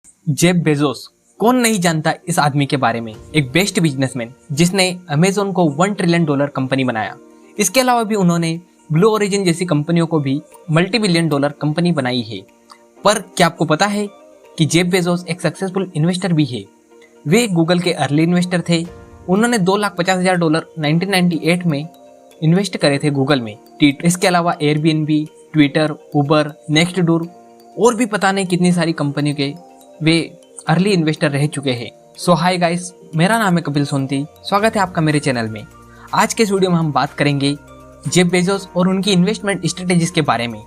Jeff Bezos, कौन नहीं जानता इस आदमी के बारे में। एक बेस्ट बिजनेसमैन जिसने अमेजोन को $1 ट्रिलियन कंपनी बनाया। इसके अलावा भी उन्होंने ब्लू ओरिजिन जैसी कंपनियों को भी $multi-billion कंपनी बनाई है। पर क्या आपको पता है कि जेफ बेजोस एक सक्सेसफुल इन्वेस्टर भी है। वे गूगल के अर्ली इन्वेस्टर थे। उन्होंने $2,50,000 1998 में इन्वेस्ट करे थे गूगल में। इसके अलावा एयरबीएनबी, ट्विटर, उबर, नेक्स्टडोर और भी पता नहीं कितनी सारी कंपनियों के वे अर्ली इन्वेस्टर रह चुके हैं। सो हाय गाइस, मेरा नाम है कपिल सोनती। स्वागत है आपका मेरे चैनल में। आज के इस वीडियो में हम बात करेंगे जेफ बेजोस और उनकी इन्वेस्टमेंट स्ट्रेटेजीज के बारे में।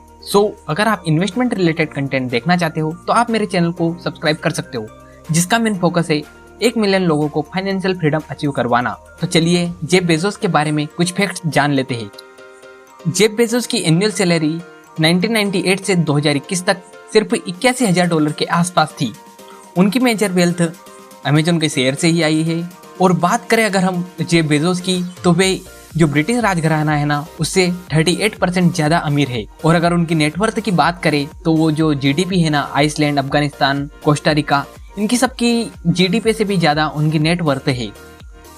अगर आप इन्वेस्टमेंट रिलेटेड कंटेंट देखना चाहते हो तो आप मेरे चैनल को सब्सक्राइब कर सकते हो, जिसका मेन फोकस है 1 मिलियन लोगों को फाइनेंशियल फ्रीडम अचीव करवाना। तो चलिए जेफ बेजोस के बारे में कुछ फैक्ट्स जान लेते हैं। जेफ बेजोस की एनुअल सैलरी 1998 से 2021 तक सिर्फ $81,000 के आसपास थी। उनकी मेजर वेल्थ अमेजोन के शेयर से ही आई है। और बात करें अगर हम जेफ बेजोस की, तो वे जो ब्रिटिश राजघराना है ना, उससे 38% ज्यादा अमीर है। और अगर उनकी नेटवर्थ की बात करें तो वो जो जीडीपी है ना, आइसलैंड, अफगानिस्तान, कोस्टारिका, इनकी सबकी जीडीपी से भी ज्यादा उनकी नेटवर्थ है।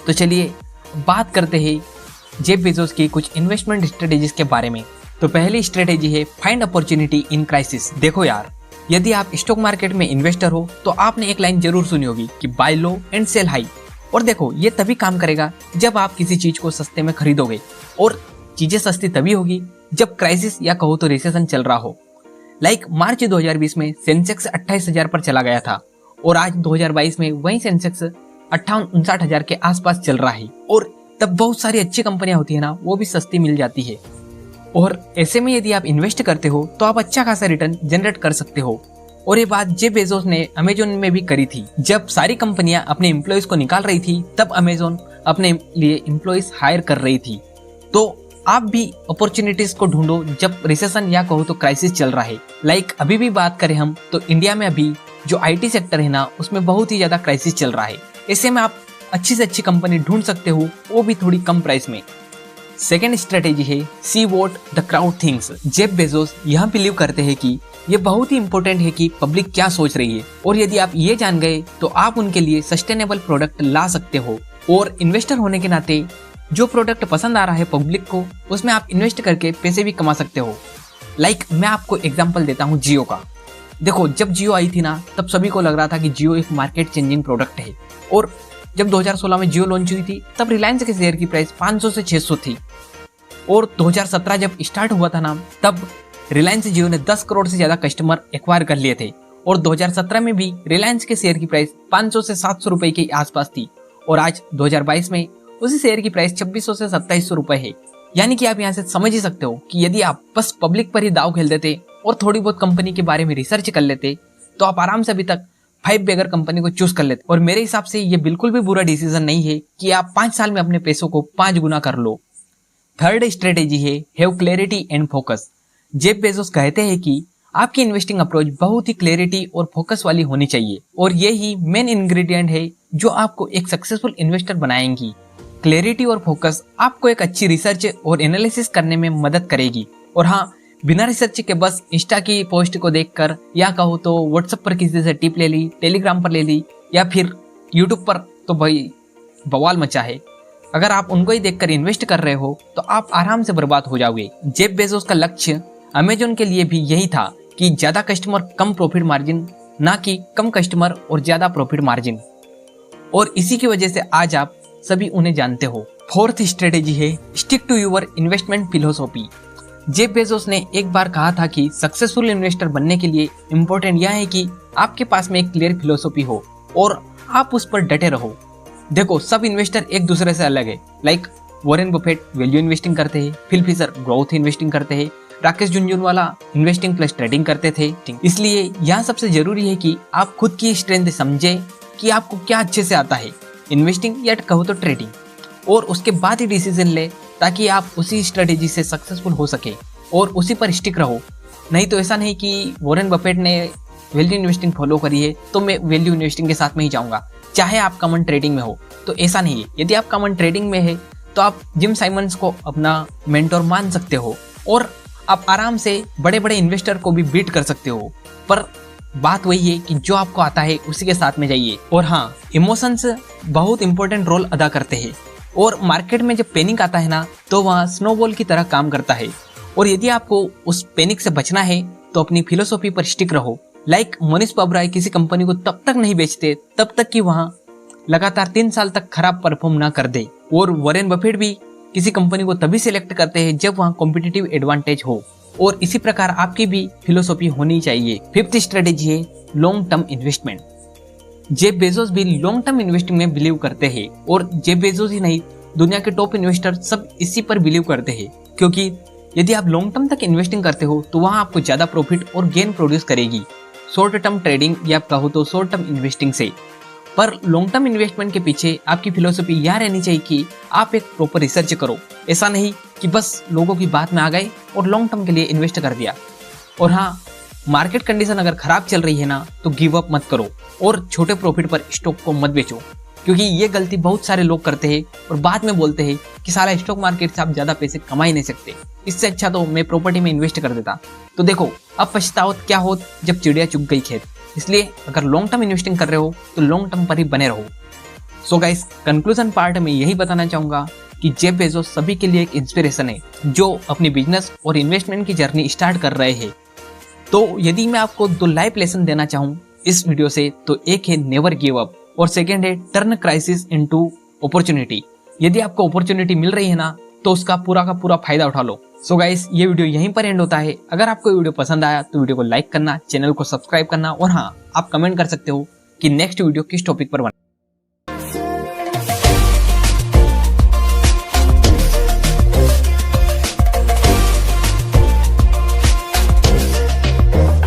तो चलिए बात करते हैं जेफ बेजोस की कुछ इन्वेस्टमेंट स्ट्रेटेजीज के बारे में। तो पहली स्ट्रेटेजी है फाइंड अपॉर्चुनिटी इन क्राइसिस। देखो यार, यदि आप स्टॉक मार्केट में इन्वेस्टर हो तो आपने एक लाइन जरूर सुनी होगी कि buy low and sell high. और देखो, ये तभी काम करेगा जब आप किसी चीज को सस्ते में खरीदोगे। और चीजें सस्ती तभी होगी जब क्राइसिस या कहो तो रिसेशन चल रहा हो। लाइक मार्च 2020 में सेंसेक्स 28,000 पर चला गया था और आज 2022 में वही सेंसेक्स 58-59,000 के आसपास चल रहा है। और तब बहुत सारी अच्छी कंपनियां होती है ना, वो भी सस्ती मिल जाती है। और ऐसे में यदि आप इन्वेस्ट करते हो तो आप अच्छा खासा रिटर्न जनरेट कर सकते हो। और ये बात जेफ बेजोस ने अमेजोन में भी करी थी। जब सारी कंपनियां अपने एम्प्लॉयज को निकाल रही थी, तब अमेजोन अपने लिए एम्प्लॉयज हायर कर रही थी। तो आप भी अपॉर्चुनिटीज को ढूंढो जब रिसेशन या कहो तो क्राइसिस चल रहा है। लाइक अभी भी बात करें हम तो इंडिया में अभी जो आईटी सेक्टर है ना, उसमें बहुत ही ज्यादा क्राइसिस चल रहा है। ऐसे में आप अच्छी से अच्छी कंपनी ढूंढ सकते हो, वो भी थोड़ी कम प्राइस में। सेकेंड स्ट्रेटेजी है see what the crowd thinks. Jeff Bezos यह बिलीव करते हैं कि ये बहुत ही इंपॉर्टेंट है कि पब्लिक क्या सोच रही है। और यदि आप ये जान गए तो आप उनके लिए सस्टेनेबल प्रोडक्ट ला सकते हो। और इन्वेस्टर होने के नाते जो प्रोडक्ट पसंद आ रहा है पब्लिक को, उसमें आप इन्वेस्ट करके पैसे भी कमा सकते हो। लाइक मैं आपको एग्जाम्पल देता हूँ जियो का। देखो, जब जियो आई थी ना, तब सभी को लग रहा था कि जियो एक मार्केट चेंजिंग प्रोडक्ट है। और जब 2016 में जियो लॉन्च हुई थी, तब रिलायंस के शेयर की प्राइस 500 से 600 थी। और 2017 जब स्टार्ट हुआ था ना, तब रिलायंस जियो ने 10 करोड़ से ज्यादा कस्टमर एक्वायर कर लिए थे। और 2017 में भी रिलायंस के शेयर की प्राइस 500 से 700 रुपए के आसपास थी। और आज 2022 में उसी शेयर की प्राइस 2600 से 2700 रुपए है। यानी कि आप यहाँ से समझ ही सकते हो कि यदि आप बस पब्लिक पर ही दाव खेल देते और थोड़ी बहुत कंपनी के बारे में रिसर्च कर लेते, तो आप आराम से अभी तक 5 बैगर कंपनी को चूज कर लेते। और मेरे हिसाब से ये बिल्कुल भी बुरा डिसीजन नहीं है कि आप 5 साल में अपने पैसों को 5 गुना कर लो। थर्ड स्ट्रेटेजी है have clarity and focus. Jeff Bezos कहते हैं कि आपकी इन्वेस्टिंग अप्रोच बहुत ही क्लैरिटी और फोकस वाली होनी चाहिए। और ये ही मेन इंग्रेडिएंट है जो आपको एक सक्सेसफुल इन्वेस्टर बनाएंगी। क्लैरिटी और फोकस आपको एक अच्छी रिसर्च और एनालिसिस करने में मदद करेगी। और हाँ, बिना रिसर्च के बस इंस्टा की पोस्ट को देखकर या कहो तो व्हाट्सएप पर किसी से टिप ले ली, टेलीग्राम पर ले ली या फिर यूट्यूब पर, तो भाई बवाल मचा है। अगर आप उनको ही देखकर इन्वेस्ट कर रहे हो तो आप आराम से बर्बाद हो जाओगे। जेफ बेजोस का लक्ष्य अमेजोन के लिए भी यही था कि ज्यादा कस्टमर कम प्रॉफिट मार्जिन, ना कि कम कस्टमर और ज्यादा प्रॉफिट मार्जिन। और इसी की वजह से आज आप सभी उन्हें जानते हो। फोर्थ स्ट्रेटेजी है stick to your investment philosophy. Jeff Bezos ने एक बार कहा था कि सक्सेसफुल इन्वेस्टर बनने के लिए इम्पोर्टेंट यह है कि आपके पास में एक क्लियर फिलोसॉफी हो और आप उस पर डटे रहो। देखो, सब इन्वेस्टर एक दूसरे से अलग है। Like Warren Buffett value investing करते हैं, फिल फिशर ग्रोथ इन्वेस्टिंग करते हैं, Rakesh Jhunjhunwala investing plus trading करते थे। इसलिए यहाँ सबसे जरूरी है कि आप खुद की स्ट्रेंथ समझे कि आपको क्या अच्छे से आता है, इन्वेस्टिंग या कहो तो ट्रेडिंग, और उसके बाद ही डिसीजन ले, ताकि आप उसी स्ट्रेटेजी से सक्सेसफुल हो सके और उसी पर स्टिक रहो। नहीं तो ऐसा नहीं कि वॉरेन बफेट ने वैल्यू इन्वेस्टिंग फॉलो करी है तो मैं वैल्यू इन्वेस्टिंग के साथ में ही जाऊंगा, चाहे आप कॉमन ट्रेडिंग में हो। तो ऐसा नहीं है। यदि आप कॉमन ट्रेडिंग में है तो आप जिम साइमंड्स को अपना मेंटोर मान सकते हो और आप आराम से बड़े बड़े इन्वेस्टर को भी बीट कर सकते हो। पर बात वही है कि जो आपको आता है उसी के साथ में जाइए। और हाँ, इमोशंस बहुत इंपॉर्टेंट रोल अदा करते हैं और मार्केट में जब पैनिक आता है ना तो वहाँ स्नोबॉल की तरह काम करता है। और यदि आपको उस पैनिक से बचना है तो अपनी फिलोसॉफी पर स्टिक रहो। लाइक मनीष पबराय किसी कंपनी को तब तक नहीं बेचते तब तक कि वहाँ लगातार 3 साल तक खराब परफॉर्म ना कर दे। और वॉरेन बफेट भी किसी कंपनी को तभी सिलेक्ट करते हैं जब वहाँ कॉम्पिटिटिव एडवांटेज हो। और इसी प्रकार आपकी भी फिलोसॉफी होनी चाहिए। 5th स्ट्रेटेजी है long term investment. Jeff Bezos भी लॉन्ग टर्म इन्वेस्टिंग में बिलीव करते हैं और जेफ बेजोस ही नहीं, दुनिया के टॉप इन्वेस्टर सब इसी पर बिलीव करते हैं, क्योंकि यदि आप लॉन्ग टर्म तक इन्वेस्टिंग करते हो तो वहां आपको ज्यादा प्रॉफिट और गेन प्रोड्यूस करेगी शॉर्ट टर्म ट्रेडिंग या कहो तो शॉर्ट टर्म इन्वेस्टिंग से। पर लॉन्ग टर्म इन्वेस्टमेंट के पीछे आपकी फिलोसॉफी यह रहनी चाहिए कि आप एक प्रॉपर रिसर्च करो। ऐसा नहीं कि बस लोगों की बात में आ गए और लॉन्ग टर्म के लिए इन्वेस्ट कर दिया। और हाँ, मार्केट कंडीशन अगर खराब चल रही है ना तो गिव अप मत करो और छोटे प्रॉफिट पर स्टॉक को मत बेचो, क्योंकि ये गलती बहुत सारे लोग करते हैं और बाद में बोलते हैं कि साला स्टॉक मार्केट से आप ज्यादा पैसे कमा ही नहीं सकते, इससे अच्छा तो मैं प्रॉपर्टी में इन्वेस्ट कर देता। तो देखो, अब पछताओ क्या हो जब चिड़िया चुग गई खेत। इसलिए अगर लॉन्ग टर्म इन्वेस्टिंग कर रहे हो तो लॉन्ग टर्म पर ही बने रहो। सो गाइस, कंक्लूजन पार्ट में यही बताना चाहूंगा कि जेफ बेजोस सभी के लिए एक इंस्पिरेशन है जो अपनी बिजनेस और इन्वेस्टमेंट की जर्नी स्टार्ट कर रहे हैं। तो यदि मैं आपको 2 लाइफ लेसन देना चाहूँ इस वीडियो से तो एक है नेवर गिव अप और सेकेंड है टर्न क्राइसिस इनटू अपॉर्चुनिटी। यदि आपको अपॉर्चुनिटी मिल रही है ना तो उसका पूरा का पूरा फायदा उठा लो। सो गाइस, ये वीडियो यहीं पर एंड होता है। अगर आपको वीडियो पसंद आया तो वीडियो को लाइक करना, चैनल को सब्सक्राइब करना और हाँ, आप कमेंट कर सकते हो कि नेक्स्ट वीडियो किस टॉपिक पर बना।